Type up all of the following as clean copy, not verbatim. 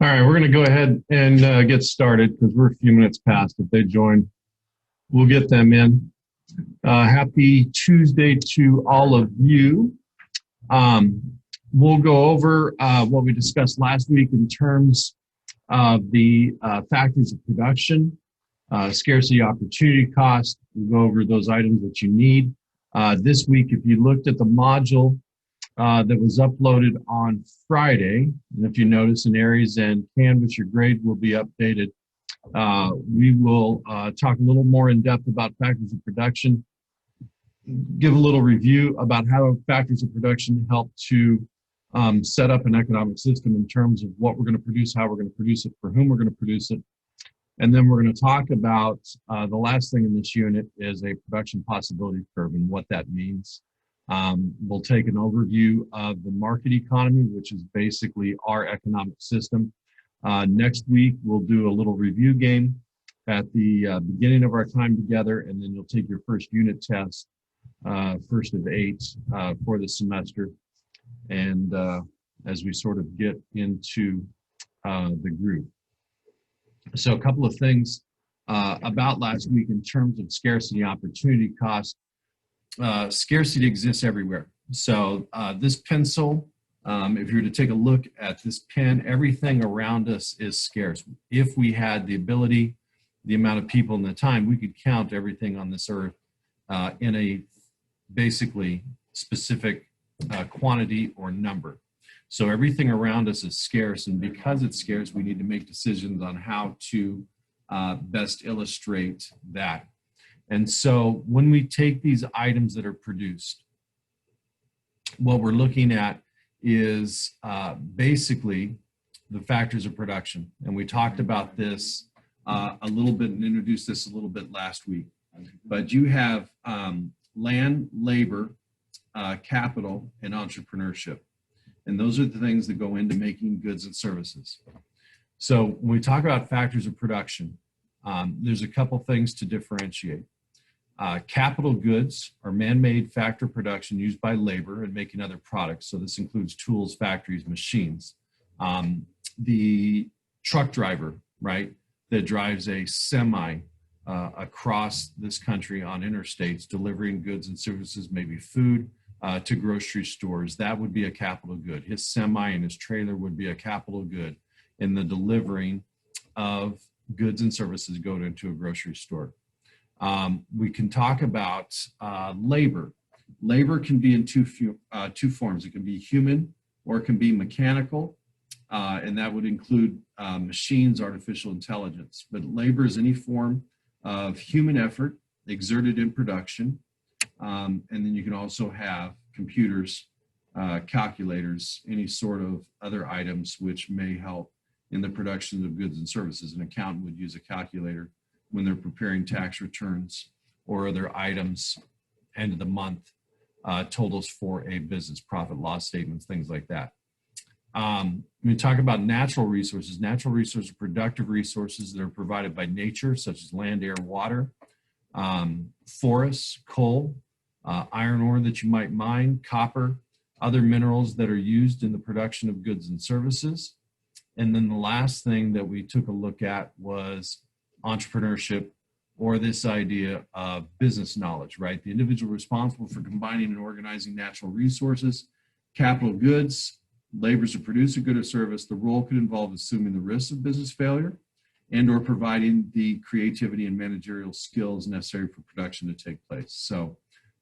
All right, we're going to go ahead and get started because we're a few minutes past. If they join, we'll get them in. Happy Tuesday to all of you. We'll go over what we discussed last week in terms of the factors of production, scarcity, opportunity cost. We'll go over those items that you need. This week, if you looked at the module that was uploaded on Friday, and if you notice in Aries and Canvas, your grade will be updated. We will talk a little more in depth about factors of production, give a little review about how factors of production help to set up an economic system in terms of what we're going to produce, how we're going to produce it, for whom we're going to produce it. And then we're going to talk about the last thing in this unit is a production possibility curve and what that means. We'll take an overview of the market economy, which is basically our economic system. Next week, we'll do a little review game at the beginning of our time together, and then you'll take your first unit test, first of 8 for the semester. And as we sort of get into the group. So a couple of things about last week in terms of scarcity opportunity cost. Scarcity exists everywhere. So this pencil, if you were to take a look at this pen, everything around us is scarce. If we had the ability, the amount of people and the time, we could count everything on this earth in a basically specific quantity or number. So everything around us is scarce, and because it's scarce, we need to make decisions on how to best illustrate that. And so when we take these items that are produced, what we're looking at is basically the factors of production. And we talked about this a little bit and introduced this a little bit last week. But you have land, labor, capital, and entrepreneurship. And those are the things that go into making goods and services. So when we talk about factors of production, there's a couple things to differentiate. Capital goods are man-made factor production used by labor in making other products. So this includes tools, factories, machines. The truck driver, right, that drives a semi across this country on interstates, delivering goods and services, maybe food, to grocery stores, that would be a capital good. His semi and his trailer would be a capital good in the delivering of goods and services going into a grocery store. We can talk about labor. Labor can be in two forms. It can be human or it can be mechanical, and that would include machines, artificial intelligence. But labor is any form of human effort exerted in production. And then you can also have computers, calculators, any sort of other items which may help in the production of goods and services. An accountant would use a calculator when they're preparing tax returns or other items, end of the month, totals for a business, profit, loss statements, things like that. When we talk about natural resources are productive resources that are provided by nature, such as land, air, water, forests, coal, iron ore that you might mine, copper, other minerals that are used in the production of goods and services. And then the last thing that we took a look at was entrepreneurship, or this idea of business knowledge, right? The individual responsible for combining and organizing natural resources, capital goods, labor to produce a good or service. The role could involve assuming the risks of business failure and or providing the creativity and managerial skills necessary for production to take place. So,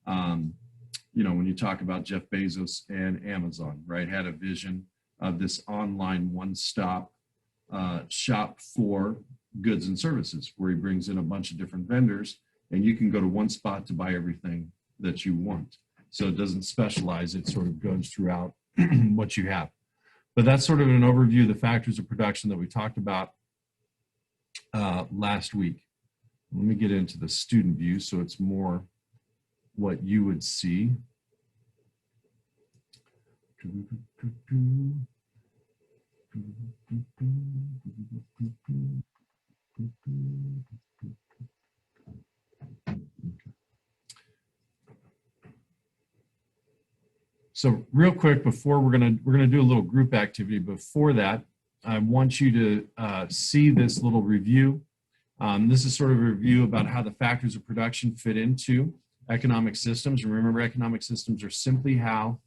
you know, when you talk about Jeff Bezos and Amazon, right, had a vision of this online one-stop shop for goods and services, where he brings in a bunch of different vendors and you can go to one spot to buy everything that you want. So it doesn't specialize, it sort of goes throughout what you have. But that's sort of an overview of the factors of production that we talked about last week. Let me get into the student view so it's more what you would see. So real quick, before we're gonna do a little group activity. Before that, I want you to see this little review. This is sort of a review about how the factors of production fit into economic systems. Remember, economic systems are simply how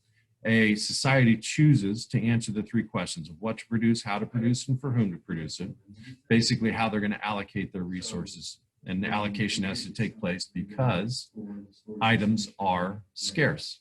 a society chooses to answer the three questions of what to produce, how to produce, and for whom to produce it. Basically, how they're going to allocate their resources. And the allocation has to take place because items are scarce.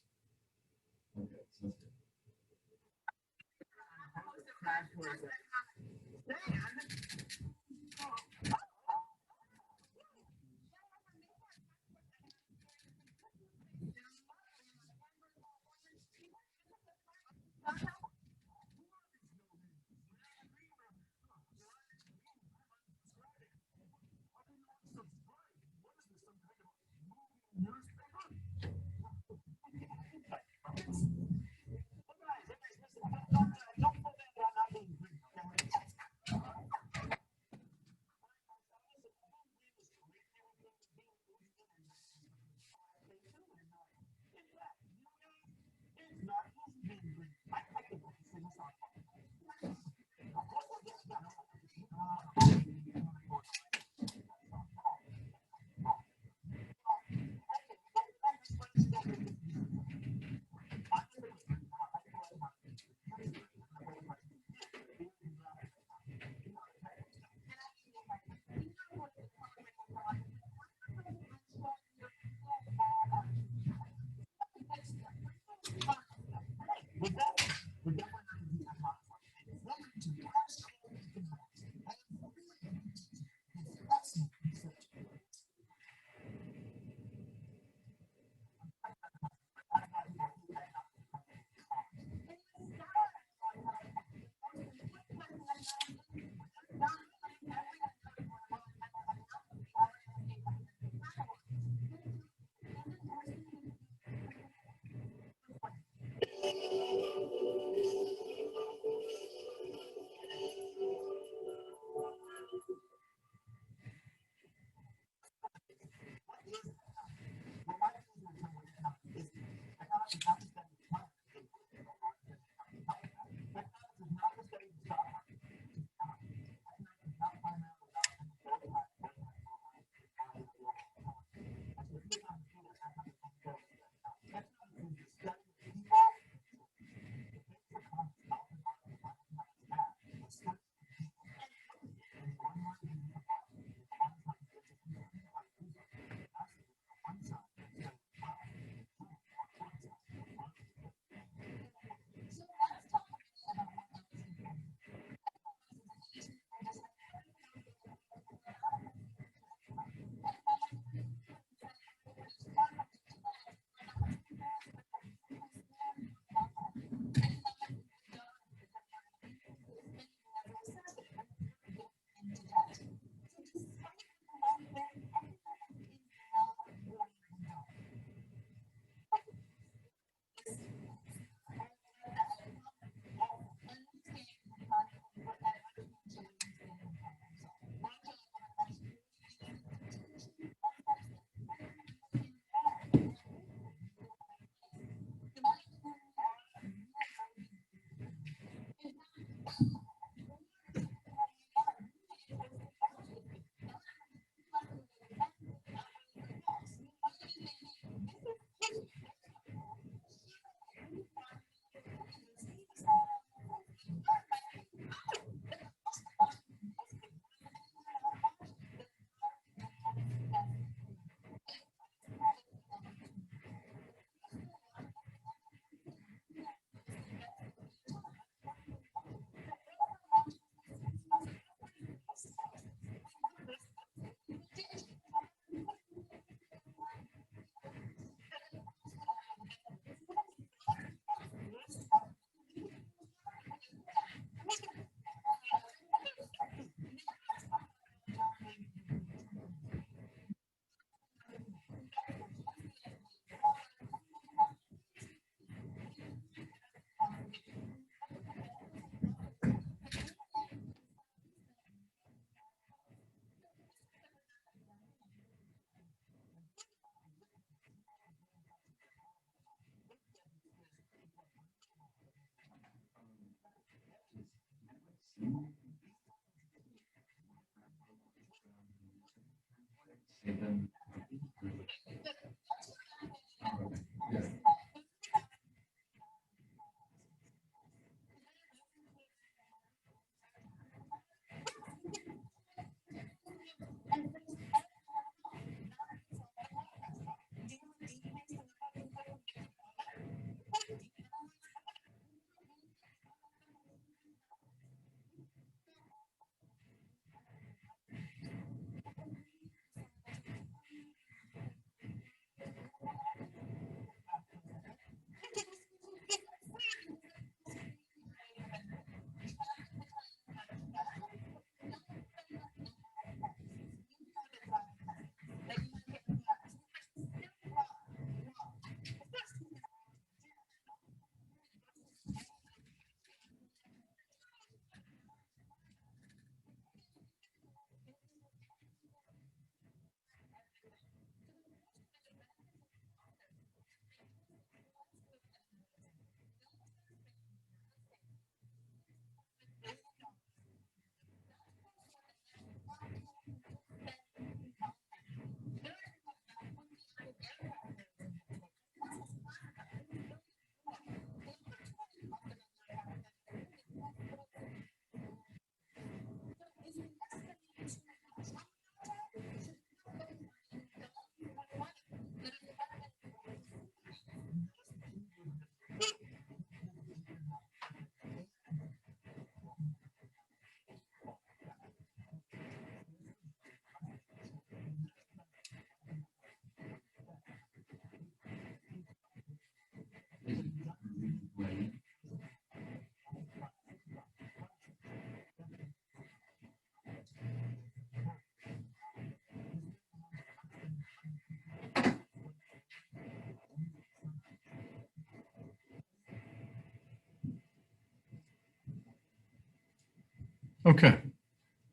Okay,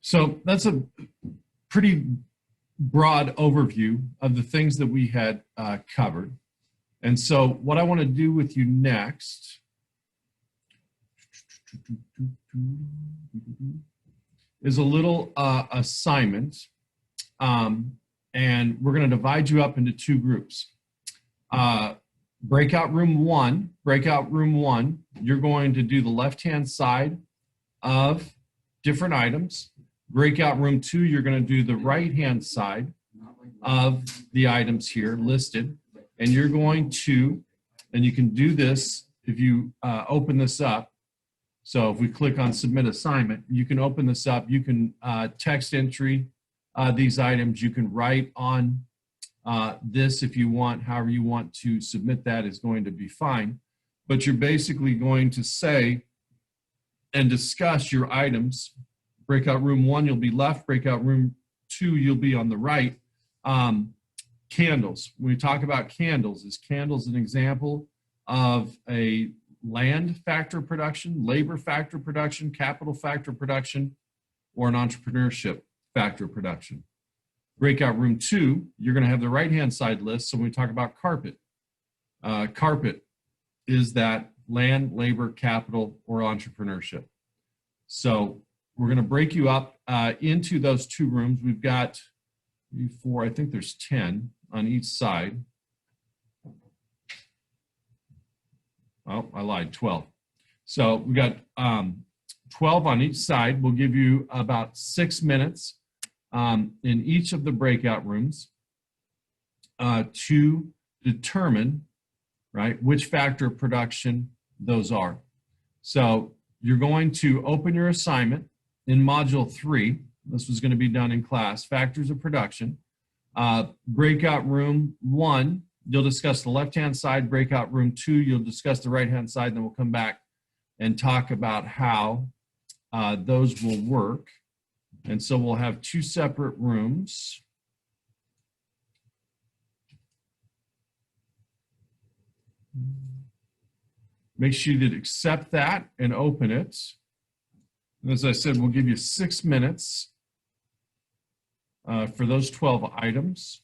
so that's a pretty broad overview of the things that we had covered. And so what I want to do with you next is a little assignment. And we're going to divide you up into two groups. Breakout room one, you're going to do the left-hand side of different items. Breakout room two, you're going to do the right-hand side of the items here listed. And you're going to, and you can do this if you open this up. So if we click on submit assignment, you can open this up. You can text entry these items. You can write on this if you want. However you want to submit that is going to be fine. But you're basically going to say and discuss your items. Breakout room one, you'll be left. Breakout room two, you'll be on the right. Candles. When we talk about candles, is candles an example of a land factor production, labor factor production, capital factor production, or an entrepreneurship factor production? Breakout room two, you're going to have the right-hand side list. So when we talk about carpet, carpet is that land, labor, capital, or entrepreneurship. So we're going to break you up into those two rooms. We've got 3, 4, I think there's 10 on each side. Oh, I lied, 12. So we got 12 on each side. We'll give you about 6 minutes in each of the breakout rooms to determine, right, which factor of production those are. So you're going to open your assignment in module 3. This was going to be done in class, factors of production. Breakout room 1, you'll discuss the left-hand side. Breakout room 2, you'll discuss the right-hand side. And then we'll come back and talk about how those will work. And so we'll have 2 separate rooms. Make sure you accept that and open it. And as I said, we'll give you 6 minutes for those 12 items.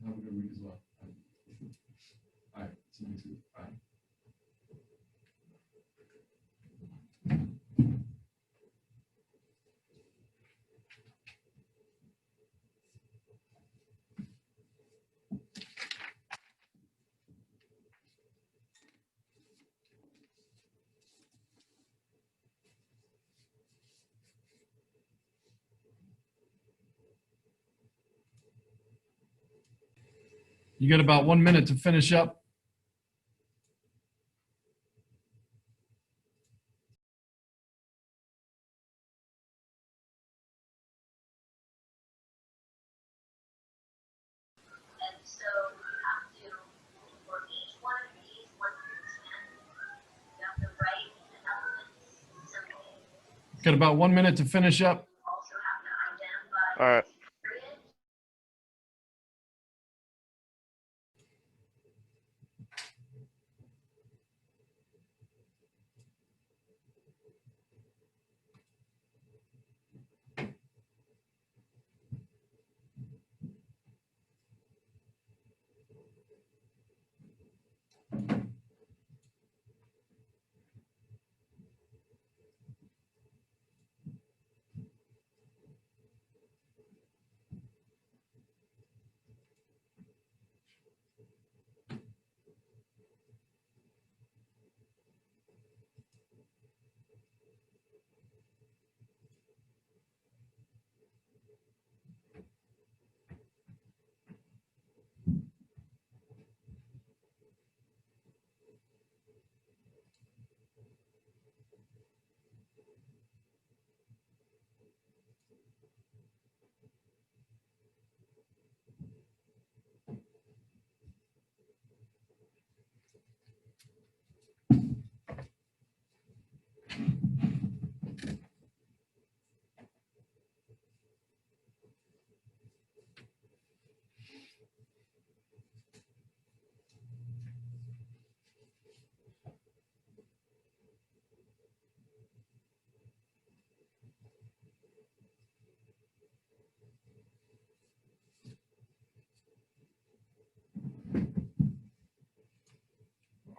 Have a good week as well. All right. See you next week. Bye. You got about 1 minute to finish up. Got about 1 minute to finish up. All right.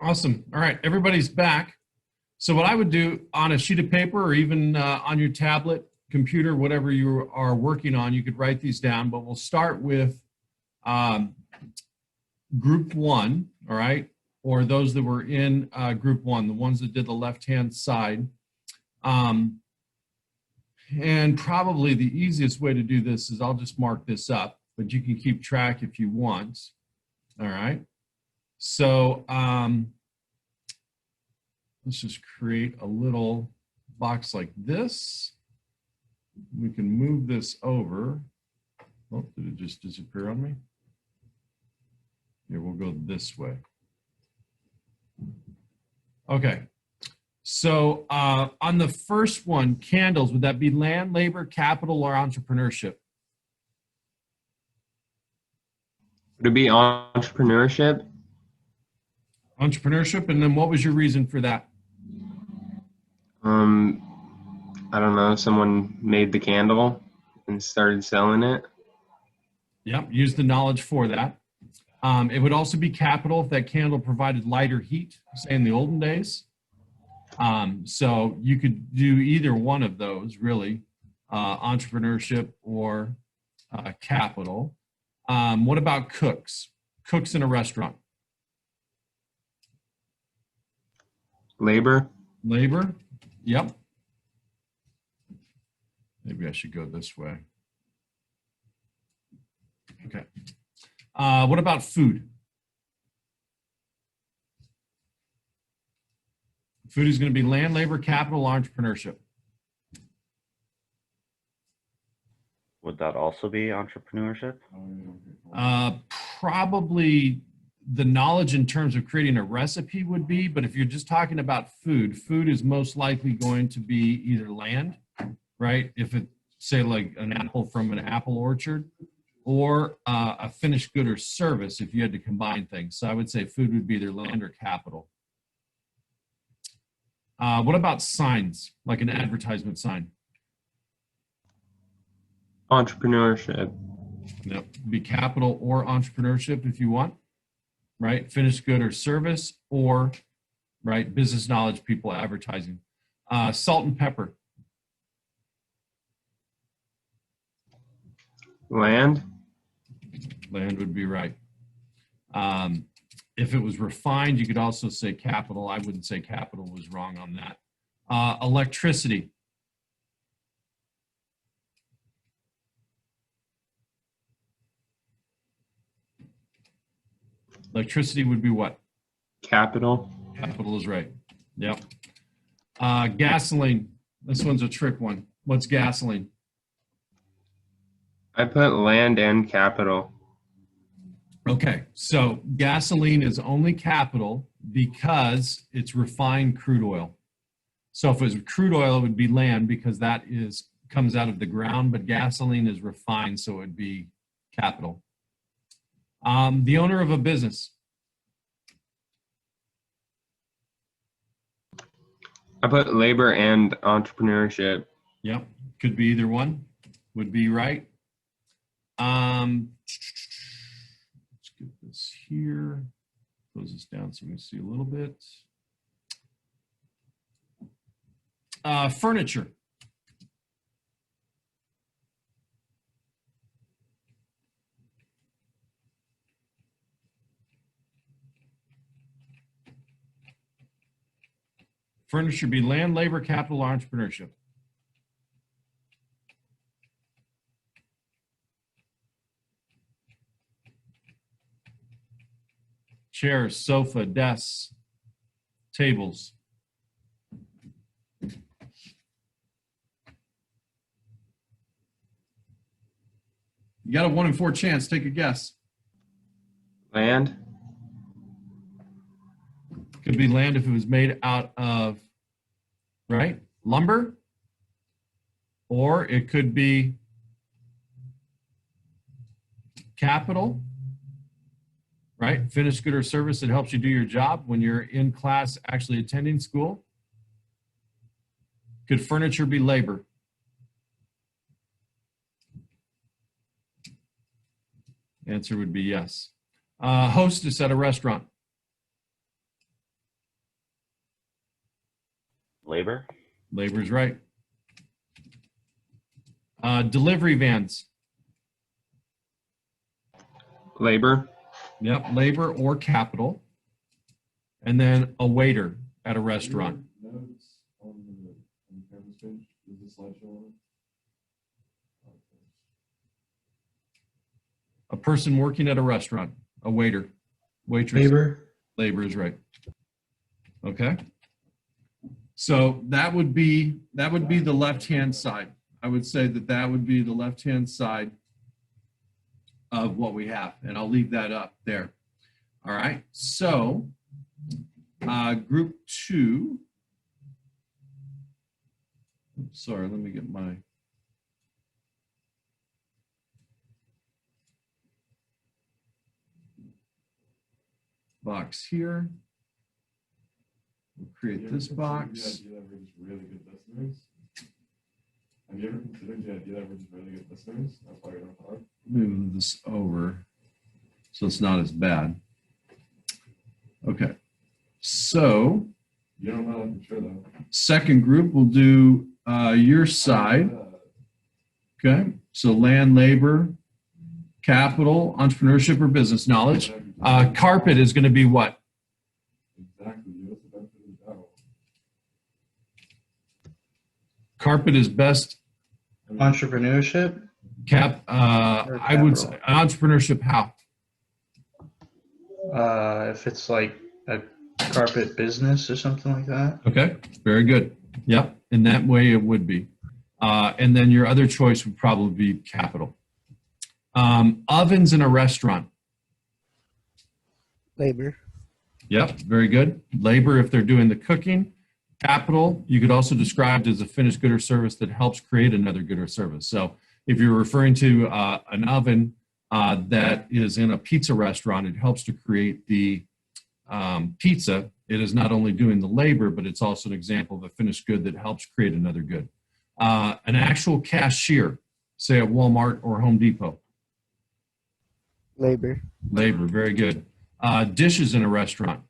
Awesome. All right, everybody's back. So what I would do on a sheet of paper or even on your tablet, computer, whatever you are working on, you could write these down, but we'll start with group one, all right, or those that were in group one, the ones that did the left-hand side. And probably the easiest way to do this is I'll just mark this up, but you can keep track if you want, all right? So let's just create a little box like this. We can move this over. Oh, did it just disappear on me? Here, we'll go this way. Okay. So on the first one, candles, would that be land, labor, capital, or entrepreneurship? Would it be entrepreneurship? Entrepreneurship, and then what was your reason for that? I don't know. Someone made the candle and started selling it. Yep, use the knowledge for that. It would also be capital if that candle provided light or heat, say in the olden days. So you could do either one of those, really, entrepreneurship or capital. What about cooks? Cooks in a restaurant. Labor. Labor. Yep. Maybe I should go this way. Okay. What about food? Food is going to be land, labor, capital, entrepreneurship. Would that also be entrepreneurship? Probably the knowledge in terms of creating a recipe would be, but if you're just talking about food, food is most likely going to be either land, right? If it, say, like an apple from an apple orchard, or a finished good or service if you had to combine things. So I would say food would be either land or capital. What about signs, like an advertisement sign? Entrepreneurship. Yep. Be capital or entrepreneurship if you want, right? Finished good or service, or, right, business knowledge, people advertising. Salt and pepper. Land. Land would be right. If it was refined, you could also say capital. I wouldn't say capital was wrong on that. Electricity. Electricity would be what? Capital. Capital is right. Yep. Gasoline. This one's a trick one. What's gasoline? I put land and capital. Okay, so gasoline is only capital because it's refined crude oil. So if it was crude oil, it would be land because that comes out of the ground, but gasoline is refined, so it would be capital. The owner of a business. I put labor and entrepreneurship. Yep, could be either one, would be right. Let's get this here, close this down so we can see a little bit. Furniture. Furniture be land, labor, capital, entrepreneurship. Chairs, sofa, desks, tables. You got a 1 in 4 chance. Take a guess. Land. Could be land if it was made out of, right, lumber. Or it could be capital, right? Finished good or service that helps you do your job when you're in class actually attending school. Could furniture be labor? Answer would be yes. Hostess at a restaurant. Labor? Labor is right. Delivery vans. Labor. Yep, labor or capital. And then a waiter at a restaurant. Notes on the premise page. Is the slideshow on it? A person working at a restaurant, a waiter, waitress. Labor. Labor is right. Okay. So that would be the left-hand side. I would say that would be the left-hand side of what we have, and I'll leave that up there. All right. So group 2. Oops, sorry, let me get my box here. We'll create this box. Have you ever considered the idea that we're just really good listeners? Have you ever considered the idea that we're just really good listeners? That's why you're not hard. Move this over so it's not as bad. Okay. So You don't know for sure though. Second group, we'll do your side. Okay, so land, labor, capital, entrepreneurship, or business knowledge. Carpet is going to be what? Exactly. Carpet is best. Entrepreneurship. I would say entrepreneurship. How? If it's like a carpet business or something like that. Okay, very good. Yep, in that way it would be. And then your other choice would probably be capital. Ovens in a restaurant. Labor. Yep, very good. Labor if they're doing the cooking. Capital, you could also describe it as a finished good or service that helps create another good or service. So if you're referring to an oven that is in a pizza restaurant, it helps to create the pizza. It is not only doing the labor, but it's also an example of a finished good that helps create another good. An actual cashier, say at Walmart or Home Depot. Labor. Labor, very good. Dishes in a restaurant.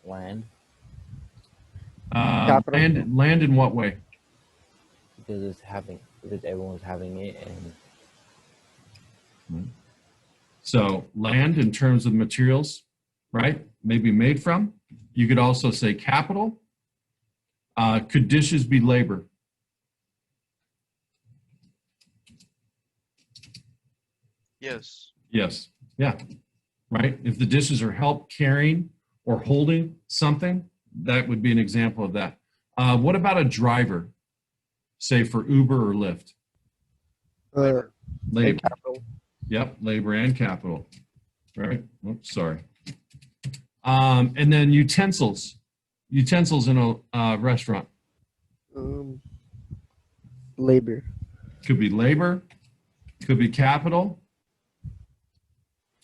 Land, Capital. Land in what way? because everyone's having it, and So land in terms of materials, right? Maybe made from. You could also say capital. Could dishes be labor? Yes. Yes. Yeah. Right. If the dishes are help carrying or holding something, that would be an example of that. What about a driver, say for Uber or Lyft? Labor. Capital. Yep, labor and capital. Right. Oops, sorry. And then utensils. Utensils in a restaurant. Labor. Could be labor. Could be capital.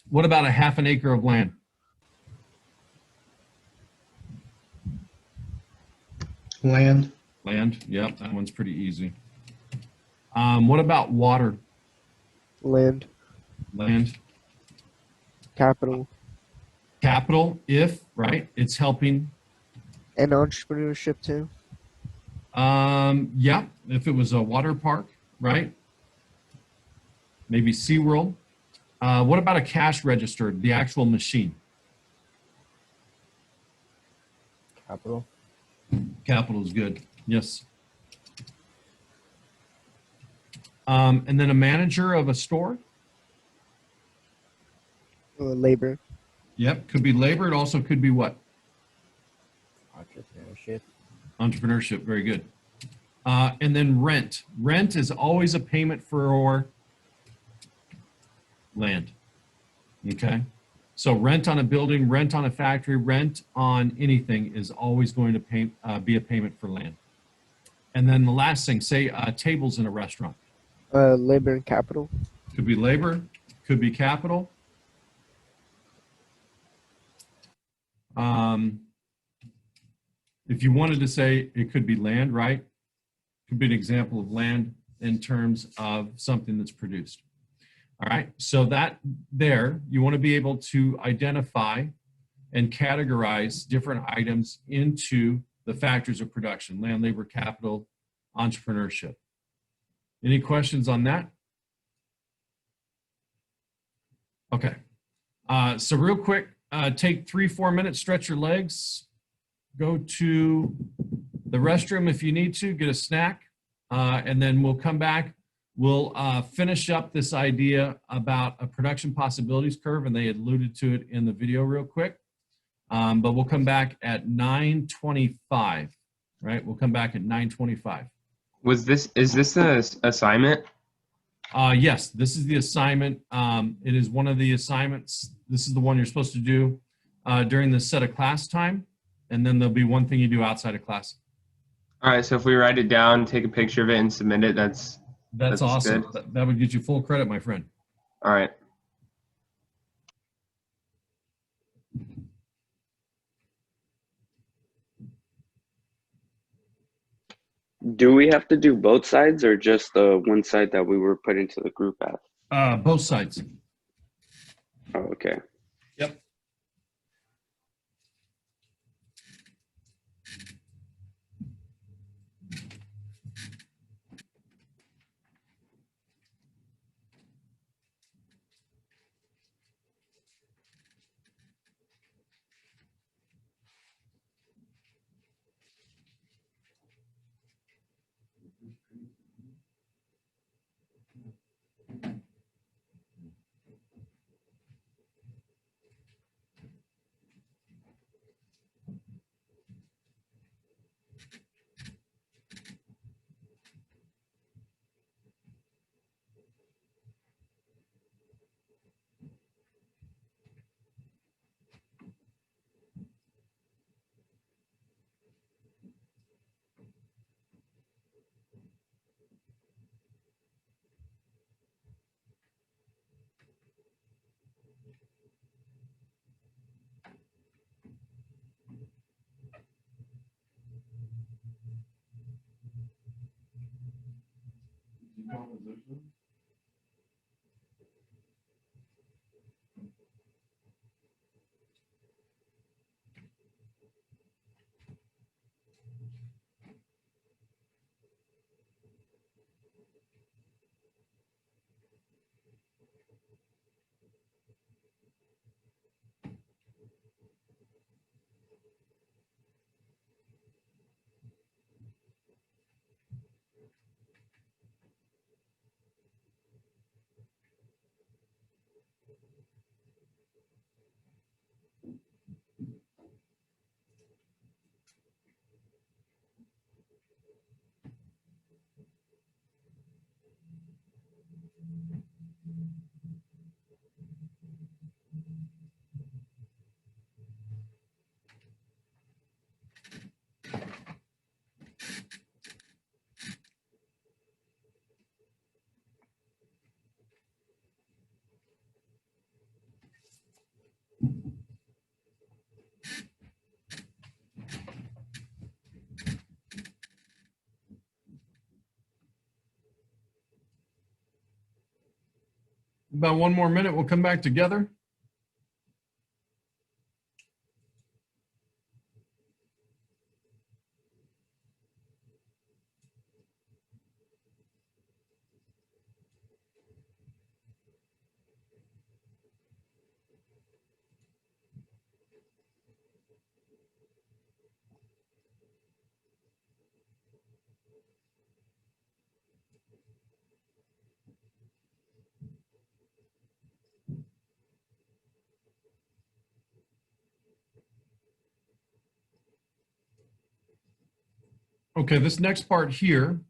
What about a half an acre of land? Land. Land. Yep, that one's pretty easy. What about water? Land. Land. Capital. Capital, if, right, it's helping. And entrepreneurship too. Yeah, if it was a water park, right? Maybe SeaWorld. What about a cash register, the actual machine? capital, Capital is good. Yes. And then a manager of a store. Labor. Yep, could be labor. It also could be what? entrepreneurship, Entrepreneurship. Very good. And then rent. Rent is always a payment for land. Okay. So rent on a building, rent on a factory, rent on anything is always going to be a payment for land. And then the last thing, say tables in a restaurant. Labor and capital. Could be labor, could be capital. If you wanted to say it could be land, right? Could be an example of land in terms of something that's produced. All right, so that there, you want to be able to identify and categorize different items into the factors of production: land, labor, capital, entrepreneurship. Any questions on that? Okay, so real quick, take 3-4 minutes, stretch your legs, go to the restroom if you need to, get a snack, and then we'll come back. We'll finish up this idea about a production possibilities curve, and they had alluded to it in the video real quick. But we'll come back at 9:25, right? We'll come back at 9:25. Is this an assignment? Yes, this is the assignment. It is one of the assignments. This is the one you're supposed to do during the set of class time, and then there'll be one thing you do outside of class. All right, so if we write it down, take a picture of it, and submit it, that's awesome. good. That would get you full credit, my friend. All right. Do we have to do both sides or just the one side that we were put into the group at? Both sides. Oh, okay. Yep. About one more minute, we'll come back together. Okay, this next part here,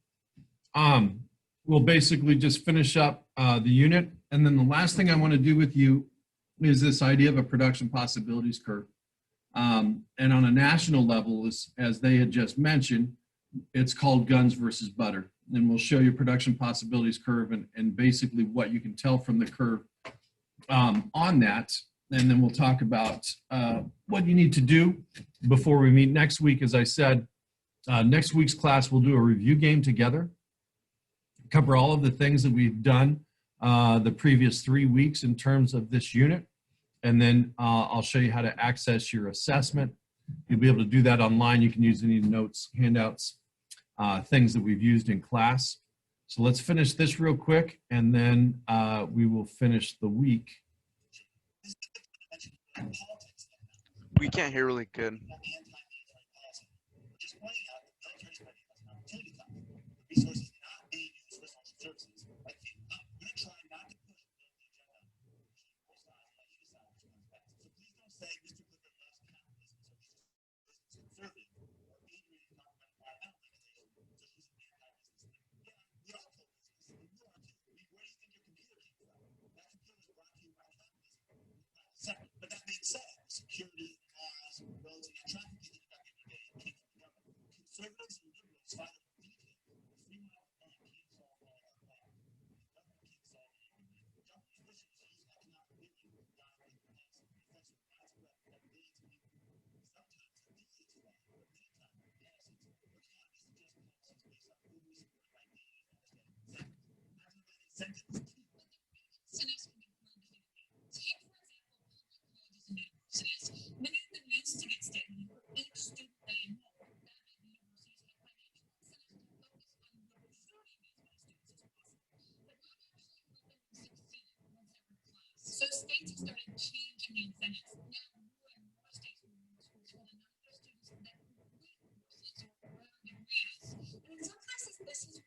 we'll basically just finish up the unit. And then the last thing I want to do with you is this idea of a production possibilities curve. And on a national level, as they had just mentioned, it's called guns versus butter. And we'll show you production possibilities curve and basically what you can tell from the curve on that. And then we'll talk about what you need to do before we meet next week. As I said, next week's class, we'll do a review game together, cover all of the things that we've done the previous 3 weeks in terms of this unit. And then I'll show you how to access your assessment. You'll be able to do that online. You can use any notes, handouts, things that we've used in class. So let's finish this real quick, and then we will finish the week. We can't hear really good. So states have started changing the incentives. Now, more and more states will move schools for the number of students that complete courses or earn degrees. And in some cases, this is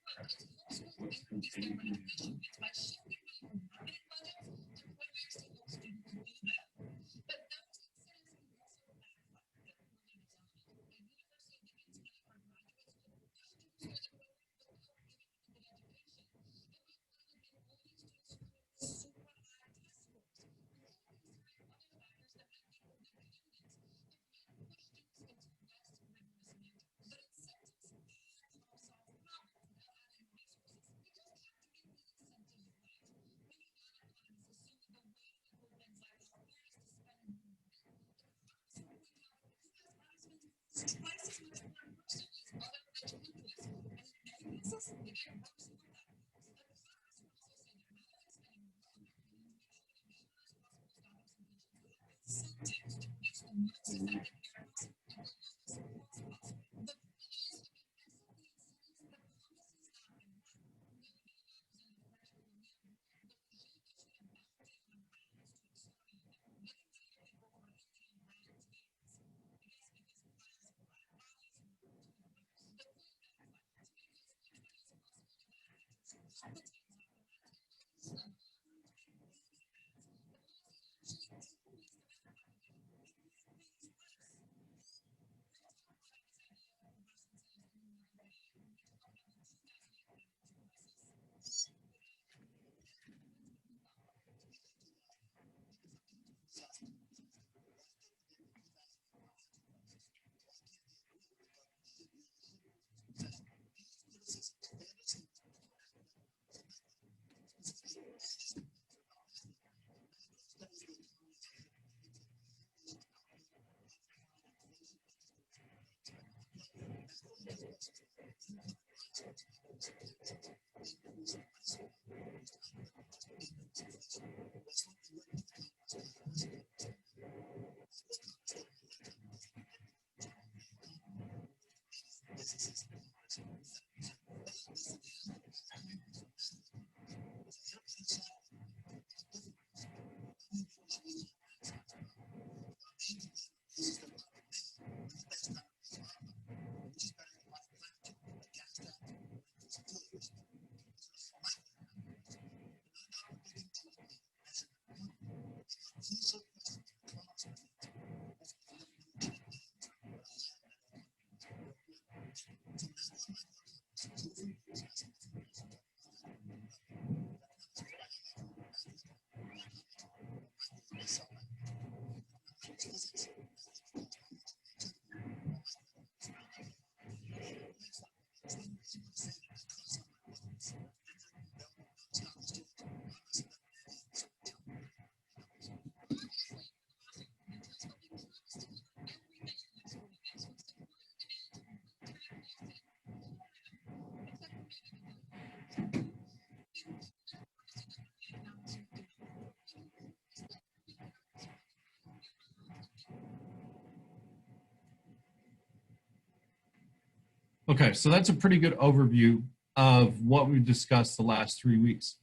Okay, so that's a pretty good overview of what we've discussed the last 3 weeks.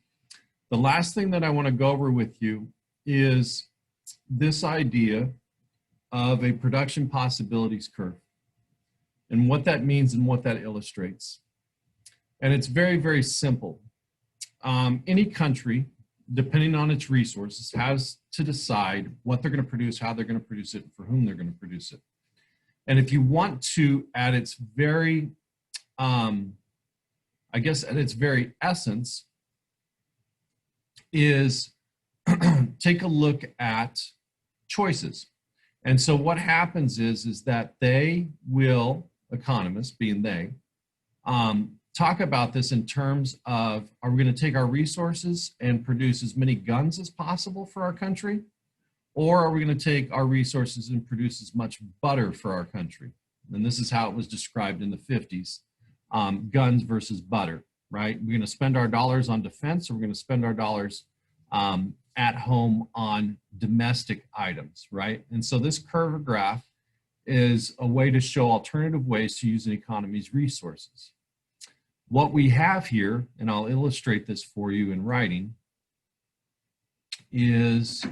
The last thing that I want to go over with you is this idea of a production possibilities curve and what that means and what that illustrates. And it's very, very simple. Any country, depending on its resources, has to decide what they're going to produce, how they're going to produce it, and for whom they're going to produce it. And if you want to, at its very, I guess at its very essence, is take a look at choices. And so what happens is that they will, economists being they, talk about this in terms of, are we going to take our resources and produce as many guns as possible for our country? Or are we going to take our resources and produce as much butter for our country? And this is how it was described in the 50s, guns versus butter, right? We're going to spend our dollars on defense, or we're going to spend our dollars at home on domestic items, right? And so this curve graph is a way to show alternative ways to use an economy's resources. What we have here, and I'll illustrate this for you in writing, is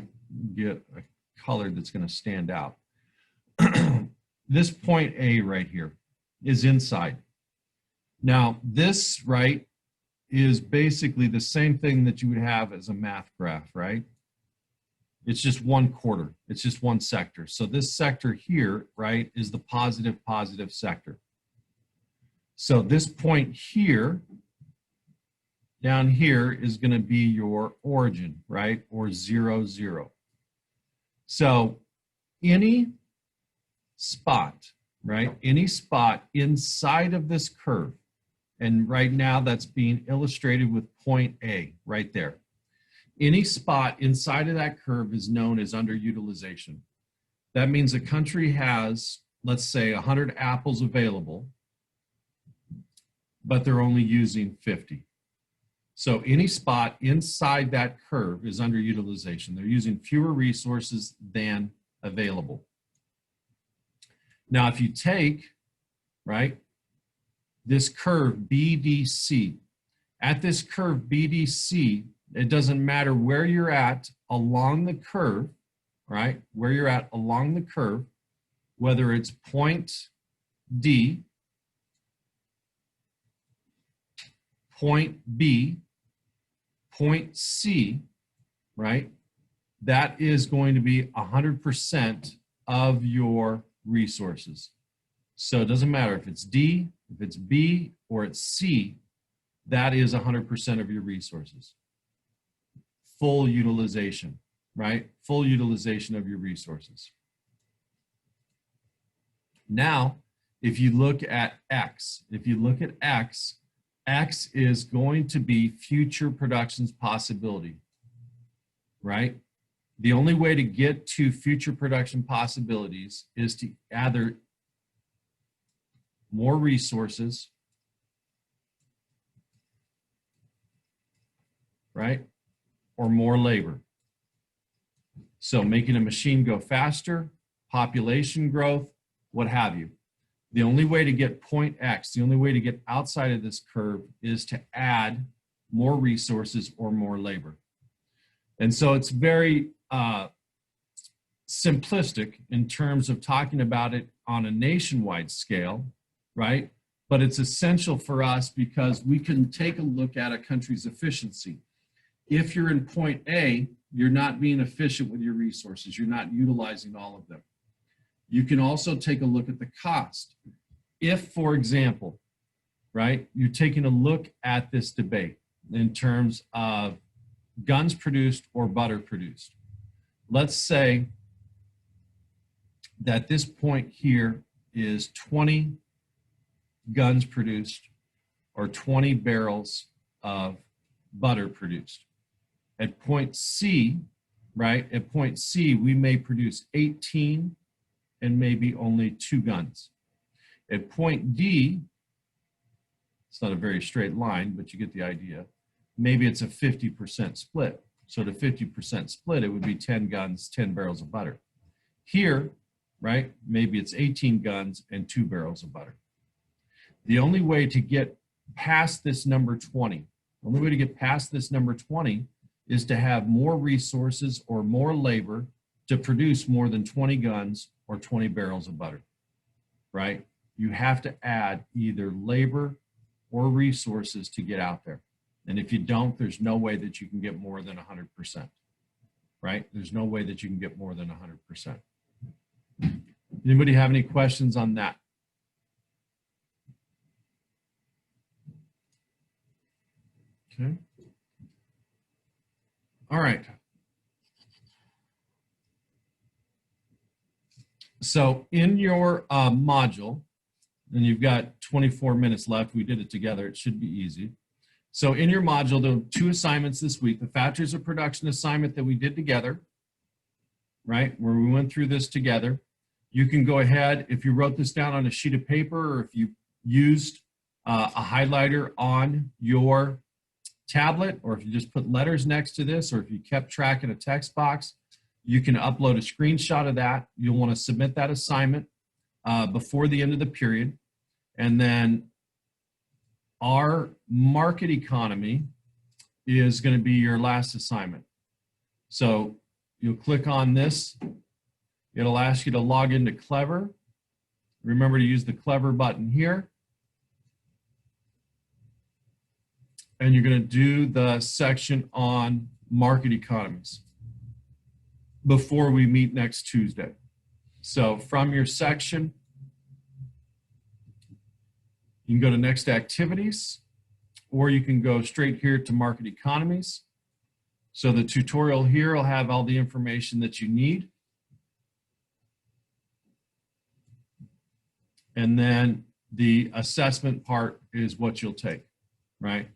get a color that's going to stand out. This point A right here is inside. Now this, right, is basically the same thing that you would have as a math graph, right? It's just one quarter. It's just one sector. So this sector here, right, is the positive sector. So this point here, down here, is going to be your origin, right, or 0, 0. So any spot, right, any spot inside of this curve, and right now that's being illustrated with point A right there. Any spot inside of that curve is known as underutilization. That means a country has, let's say, 100 apples available. but they're only using 50. So any spot inside that curve is underutilization. They're using fewer resources than available. Now, if you take, right, this curve BDC, at this curve BDC, it doesn't matter where you're at along the curve, right, where you're at along the curve, whether it's point D, point B, point C, right? That is going to be 100% of your resources. So it doesn't matter if it's D, if it's B, or it's C, that is 100% of your resources. Full utilization, right? Full utilization of your resources. Now, if you look at X, X is going to be future production's possibility, right? The only way to get to future production possibilities is to either more resources, right? Or more labor. So making a machine go faster, population growth, what have you. The only way to get point X, the only way to get outside of this curve is to add more resources or more labor. And so it's very simplistic in terms of talking about it on a nationwide scale, right? But it's essential for us because we can take a look at a country's efficiency. If you're in point A, you're not being efficient with your resources. You're not utilizing all of them. You can also take a look at the cost. If, for example, right, you're taking a look at this debate in terms of guns produced or butter produced. Let's say that this point here is 20 guns produced or 20 barrels of butter produced. At point C, right, at point C, we may produce 18 and maybe only 2 guns. At point D, it's not a very straight line, but you get the idea. Maybe it's a 50% split. So at a 50% split, it would be 10 guns, 10 barrels of butter. Here, right, maybe it's 18 guns and 2 barrels of butter. The only way to get past this number 20, the only way to get past this number 20 is to have more resources or more labor to produce more than 20 guns or 20 barrels of butter, right? You have to add either labor or resources to get out there. And if you don't, there's no way that you can get more than 100%, right? There's no way that you can get more than 100%. Anybody have any questions on that? Okay. All right. So in your module, and you've got 24 minutes left, we did it together, it should be easy. So in your module, there are 2 assignments this week. The factors of production assignment that we did together, right, where we went through this together. You can go ahead, if you wrote this down on a sheet of paper or if you used a highlighter on your tablet, or if you just put letters next to this, or if you kept track in a text box, you can upload a screenshot of that. You'll want to submit that assignment before the end of the period. And then our market economy is going to be your last assignment. So you'll click on this. It'll ask you to log into Clever. Remember to use the Clever button here. And you're going to do the section on market economies before we meet next Tuesday. So from your section, you can go to next activities, or you can go straight here to market economies. So the tutorial here will have all the information that you need. And then the assessment part is what you'll take, right?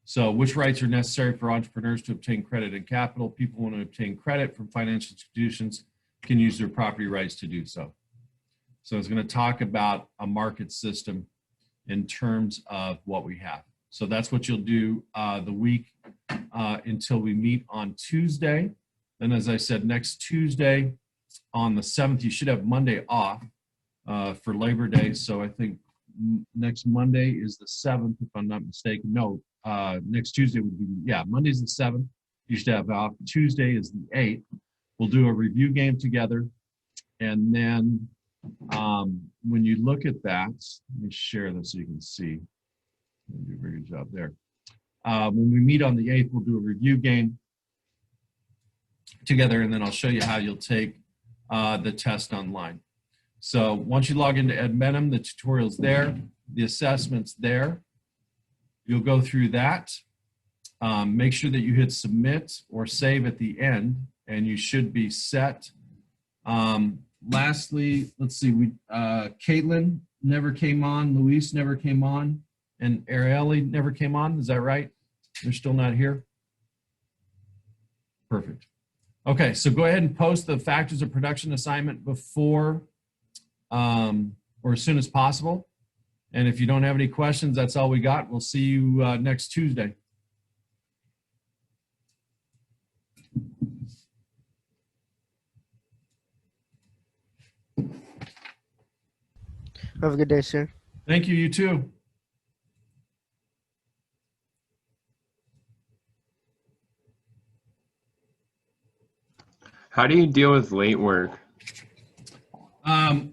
So which rights are necessary for entrepreneurs to obtain credit and capital? People want to obtain credit from financial institutions can use their property rights to do so. So it's going to talk about a market system in terms of what we have. So that's what you'll do the week until we meet on Tuesday. Then, as I said, next Tuesday on the 7th, you should have Monday off for Labor Day. So I think next Monday is the 7th, if I'm not mistaken. No, next Tuesday would be, yeah, Monday's the 7th. You should have off. Tuesday is the 8th. We'll do a review game together. And then when you look at that, let me share this so you can see. You do a very good job there. When we meet on the 8th, we'll do a review game together, and then I'll show you how you'll take the test online. So once you log into Edmentum, the tutorial's there, the assessment's there. You'll go through that. Make sure that you hit submit or save at the end, and you should be set. Lastly, let's see, Caitlin never came on, Luis never came on, and Arieli never came on. Is that right? They're still not here? Perfect. Okay, so go ahead and post the factors of production assignment before or as soon as possible. And if you don't have any questions, that's all we got. We'll see you next Tuesday. Have a good day, sir. Thank you, you too. How do you deal with late work?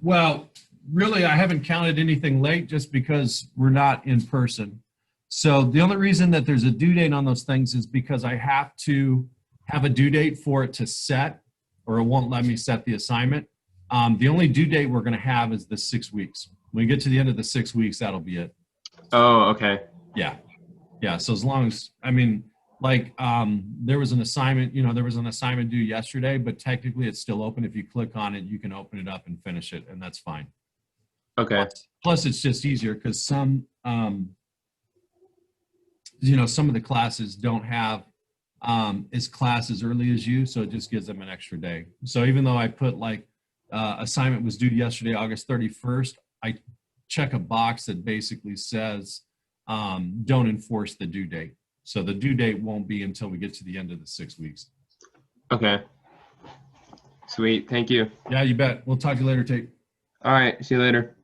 Well, really, I haven't counted anything late just because we're not in person. So the only reason that there's a due date on those things is because I have to have a due date for it to set, or it won't let me set the assignment. The only due date we're going to have is the 6 weeks. When we get to the end of the 6 weeks, that'll be it. Oh, okay. Yeah. Yeah. So as long as, I mean, like there was an assignment, there was an assignment due yesterday, but technically it's still open. If you click on it, you can open it up and finish it, and that's fine. Okay. Plus it's just easier because some of the classes don't have its class as early as you, so it just gives them an extra day. So even though I put like assignment was due yesterday, August 31st, I check a box that basically says don't enforce the due date. So the due date won't be until we get to the end of the 6 weeks. Okay. Sweet. Thank you. Yeah, you bet. We'll talk to you later, Tate. All right. See you later.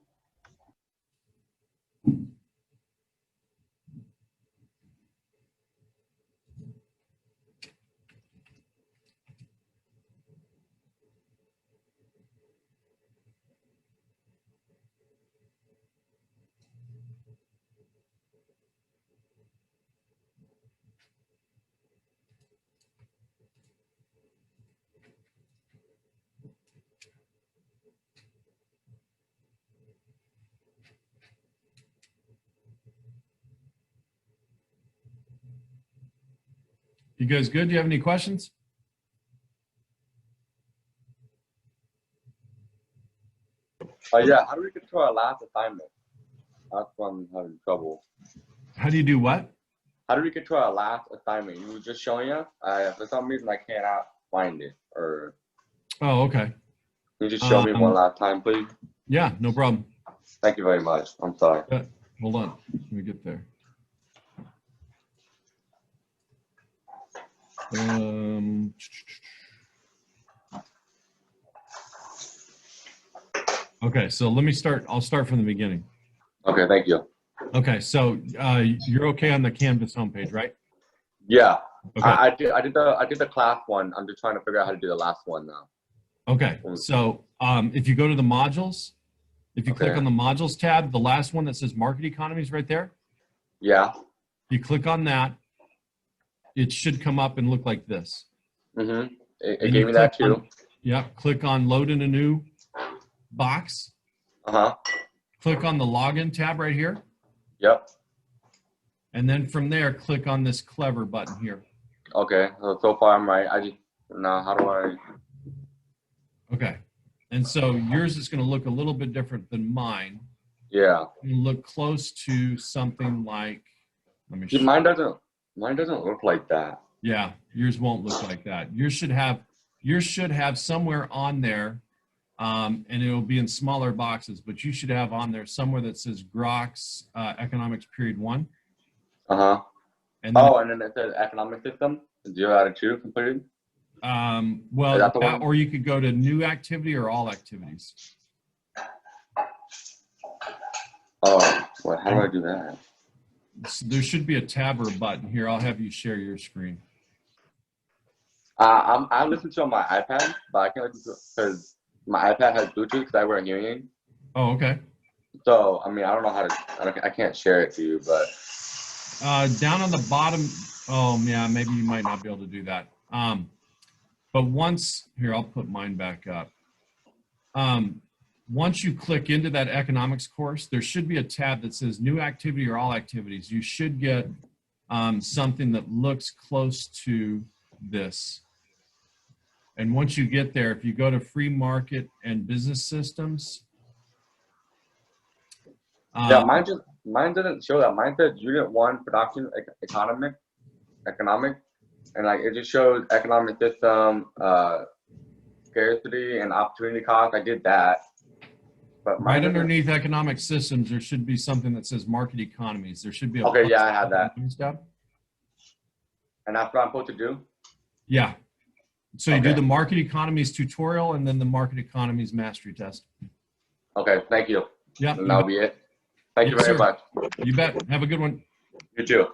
You guys good? Do you have any questions? Yeah, how do we control our last assignment? That's what I'm having trouble. How do you do what? How do we control our last assignment? You were just showing us. For some reason, I cannot find it. Or Oh, okay. can you just show me one last time, please? Yeah, no problem. Thank you very much. I'm sorry. Hold on. Let me get there. Okay, so let me start. I'll start from the beginning. Okay, thank you. Okay, so you're okay on the Canvas homepage, right? Yeah, Okay. I did the class one. I'm just trying to figure out how to do the last one now. Okay, so if you go to the modules, if you click on the modules tab, the last one that says market economy is right there. Yeah. You click on that, it should come up and look like this. Mm-hmm. It gave me that too. Click on load in a new box. Uh-huh. Click on the login tab right here. Yep. And then from there, click on this clever button here. Okay, so far I'm right. Now how do I? Okay. And so yours is going to look a little bit different than mine. Yeah. You look close to something like, let me See, show mine doesn't look like that. Yeah, yours won't look like that. Yours should have somewhere on there And it'll be in smaller boxes, but you should have on there somewhere that says Grok's Economics Period 1. Uh-huh. And then, Oh, and then it says economic system, 0 out of 2 completed. well, Is that the one? or you could go to new activity or all activities. Oh, well, how do I do that? So there should be a tab or a button here. I'll have you share your screen. I listen to it on my iPad, but I can't listen to it because my iPad has Bluetooth because I wear a hearing aid. Oh, okay. So, I mean, I don't know how to, I can't share it to you, but. Down on the bottom, oh yeah, maybe you might not be able to do that. But once, here, I'll put mine back up. Once you click into that economics course, there should be a tab that says new activity or all activities. You should get something that looks close to this. And once you get there, if you go to free market and business systems. Yeah, mine didn't show that. Mine said Unit 1 production economic, and like it just shows economic system, scarcity and opportunity cost. I did that, but Right underneath economic systems, there should be something that says market economies. There should be a okay. Yeah, I have that. Tab. And that's what I'm supposed to do. Yeah. So you do Okay. the market economies tutorial and then the market economies mastery test. Okay, thank you. Yeah. And that'll be it. Thank you Yes, very sir. much. You bet. Have a good one. You too.